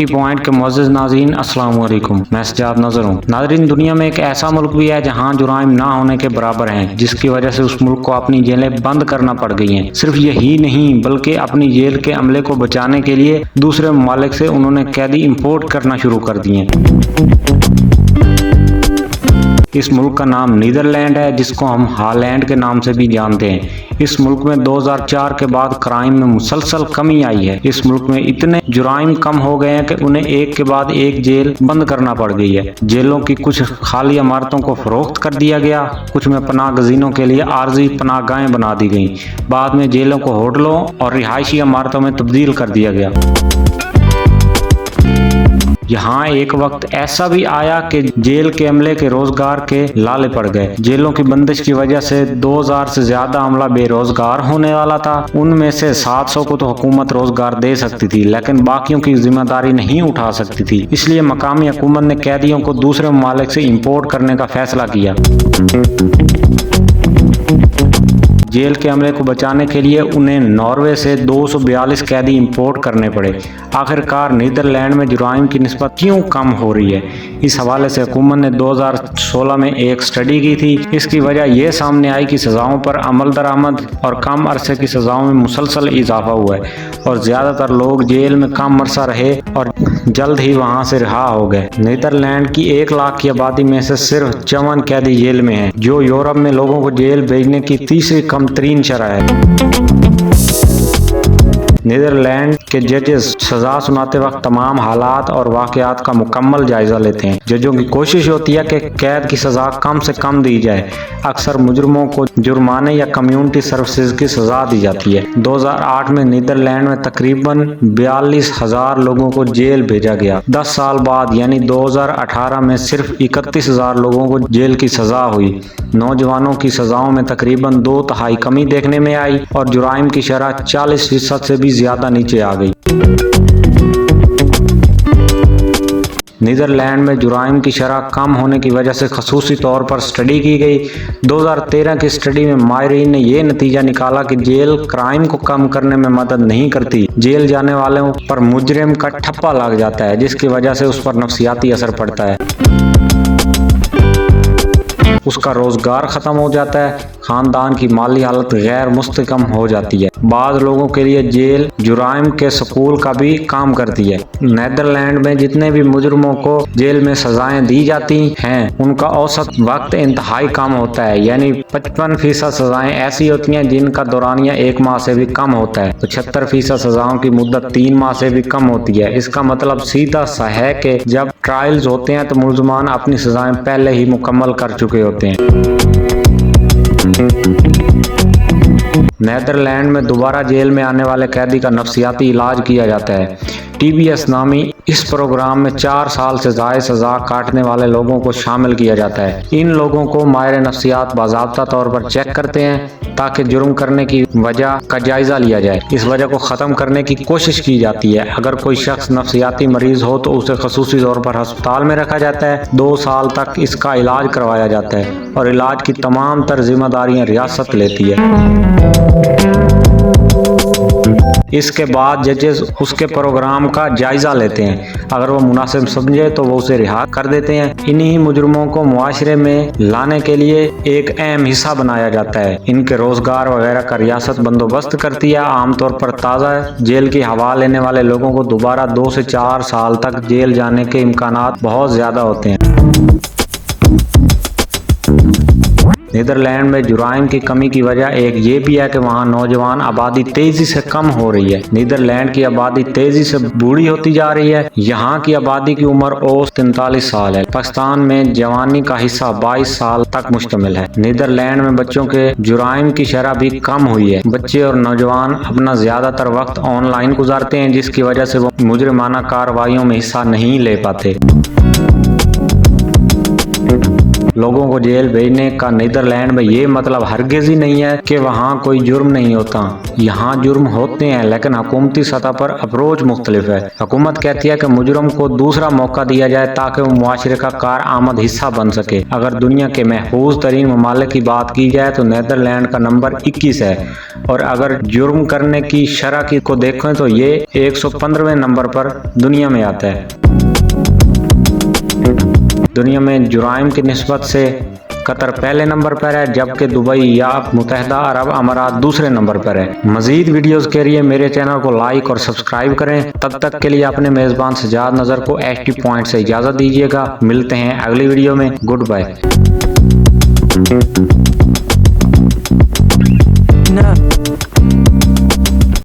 की पॉइंट के मुअज़्ज़िज़ नाज़रीन, अस्सलाम वालेकुम। मैं सज्जाद नज़र हूँ। नाज़रीन, दुनिया में एक ऐसा मुल्क भी है जहाँ जुराइम ना होने के बराबर हैं, जिसकी वजह से उस मुल्क को अपनी जेलें बंद करना पड़ गई हैं। सिर्फ यही नहीं, बल्कि अपनी जेल के अमले को बचाने के लिए दूसरे ममालिक से उन्होंने कैदी इम्पोर्ट करना शुरू कर दिए। इस मुल्क का नाम नीदरलैंड है, जिसको हम हॉलैंड के नाम से भी जानते हैं। इस मुल्क में 2004 के बाद क्राइम में मुसलसल कमी आई है। इस मुल्क में इतने जुराइम कम हो गए हैं कि उन्हें एक के बाद एक जेल बंद करना पड़ गई है। जेलों की कुछ खाली इमारतों को फरोख्त कर दिया गया, कुछ में पनाह गजीनों के लिए आर्जी पनाहगाहें बना दी गई। बाद में जेलों को होटलों और रिहायशी इमारतों में तब्दील कर दिया गया। यहाँ एक वक्त ऐसा भी आया कि जेल के अमले के रोजगार के लाले पड़ गए। जेलों की बंदिश की वजह से 2000 से ज्यादा अमला बेरोजगार होने वाला था। उनमें से 700 को तो हुकूमत रोजगार दे सकती थी, लेकिन बाकियों की जिम्मेदारी नहीं उठा सकती थी। इसलिए मकामी हुकूमत ने कैदियों को दूसरे ममालिक से इंपोर्ट करने का फैसला किया। जेल के अमले को बचाने के लिए उन्हें नॉर्वे से 242 कैदी इंपोर्ट करने पड़े। आखिरकार नीदरलैंड में जुराइम की निस्बत क्यों कम हो रही है? इस हवाले से हुकूमत ने 2016 में एक स्टडी की थी। इसकी वजह यह सामने आई कि सजाओं पर अमल दरामद और कम अरसे की सजाओं में मुसलसल इजाफा हुआ है और ज़्यादातर लोग जेल में कम अरसा रहे और जल्द ही वहां से रिहा हो गए। नीदरलैंड की 1 लाख की आबादी में से सिर्फ 54 कैदी जेल में हैं, जो यूरोप में लोगों को जेल भेजने की तीसरी कम तरीन शरह है। नीदरलैंड के जजेस सजा सुनाते वक्त तमाम हालात और वाकयात का मुकम्मल जायजा लेते हैं। जजों की कोशिश होती है कि कैद की सजा कम से कम दी जाए। अक्सर मुजरमों को जुर्माने या कम्युनिटी सर्विसेज की सजा दी जाती है। 2008 में नीदरलैंड में तकरीबन 42,000 लोगों को जेल भेजा गया। 10 साल बाद यानी 2018 में सिर्फ 31,000 लोगों को जेल की सजा हुई। नौजवानों की सजाओं में तकरीबन 2/3 कमी देखने में आई और जुराइम की शरह 40% से भी ज्यादा नीचे आ गई। नीदरलैंड में जुराइम की शरह कम होने की वजह से खसूसी तौर पर स्टडी की गई। 2013 की स्टडी में माहिरीन ने यह नतीजा निकाला कि जेल क्राइम को कम करने में मदद नहीं करती। जेल जाने वालों पर मुजरिम का ठप्पा लग जाता है, जिसकी वजह से उस पर नफसियाती असर पड़ता है। उसका रोजगार खत्म हो जाता है, खानदान की माली हालत गैर मुस्तकम हो जाती है। बाद लोगों के लिए जेल जुराइम के स्कूल का भी काम करती है। नीदरलैंड में जितने भी मुजरिमों को जेल में सजाएं दी जाती हैं, उनका औसत वक्त इंतहाई कम होता है, यानी 55% सजाएं ऐसी होती हैं जिनका दौरानिया 1 माह से भी कम होता है। 75% सजाओं की मुद्दत 3 माह से भी कम होती है। इसका मतलब सीधा सा है कि जब ट्रायल्स होते हैं तो मुलजमान अपनी सजाएं पहले ही मुकम्मल कर चुके होते हैं। नीदरलैंड में दोबारा जेल में आने वाले कैदी का नफसियाती इलाज किया जाता है। TBS नामी इस प्रोग्राम में 4 साल से ज़ायद सजा काटने वाले लोगों को शामिल किया जाता है। इन लोगों को माहिर नफ्सियात बाज़ाब्ता तौर पर चेक करते हैं ताकि जुर्म करने की वजह का जायजा लिया जाए। इस वजह को ख़त्म करने की कोशिश की जाती है। अगर कोई शख्स नफ्सियाती मरीज हो तो उसे खसूसी तौर पर अस्पताल में रखा जाता है। 2 साल तक इसका इलाज करवाया जाता है और इलाज की तमाम तर जिम्मेदारियाँ रियासत लेती है। इसके बाद जजेस उसके प्रोग्राम का जायजा लेते हैं। अगर वो मुनासिब समझे तो वो उसे रिहा कर देते हैं। इन्हीं मुजरिमों को मुआशरे में लाने के लिए एक अहम हिस्सा बनाया जाता है। इनके रोजगार वगैरह का रियासत बंदोबस्त करती है। आमतौर पर ताज़ा जेल की हवा लेने वाले लोगों को दोबारा 2 से 4 साल तक जेल जाने के इम्कानात बहुत ज़्यादा होते हैं। नीदरलैंड में जुराइम की कमी की वजह एक ये भी है कि वहाँ नौजवान आबादी तेजी से कम हो रही है। नीदरलैंड की आबादी तेजी से बूढ़ी होती जा रही है। यहाँ की आबादी की उम्र औसत 43 साल है। पाकिस्तान में जवानी का हिस्सा 22 साल तक मुश्तमिल है। नीदरलैंड में बच्चों के जुराइम की शरह भी कम हुई है। बच्चे और नौजवान अपना ज्यादातर वक्त ऑनलाइन गुजारते हैं, जिसकी वजह से वो मुजरिमाना कार्रवाइयों में हिस्सा नहीं ले पाते। लोगों को जेल भेजने का नीदरलैंड में ये मतलब हरगिज ही नहीं है कि वहाँ कोई जुर्म नहीं होता। यहाँ जुर्म होते हैं, लेकिन हुकूमती सतह पर अप्रोच मुख्तलिफ है। हुकूमत कहती है कि मुजरम को दूसरा मौका दिया जाए ताकि वो मुआशरे का कारआमद हिस्सा बन सके। अगर दुनिया के महफूज तरीन ममालिक की बात की जाए तो नीदरलैंड का नंबर 21 है, और अगर जुर्म करने की शरह की को देखें तो ये 115वें नंबर पर दुनिया में आता है। दुनिया में जुराइम की निस्बत से कतर पहले नंबर पर है, जबकि दुबई या मुत्तहदा अरब अमारात दूसरे नंबर पर है। मजीद वीडियोस के लिए मेरे चैनल को लाइक और सब्सक्राइब करें। तब तक के लिए अपने मेज़बान सजाद नज़र को HD पॉइंट से इजाज़त दीजिएगा। मिलते हैं अगली वीडियो में। Good bye.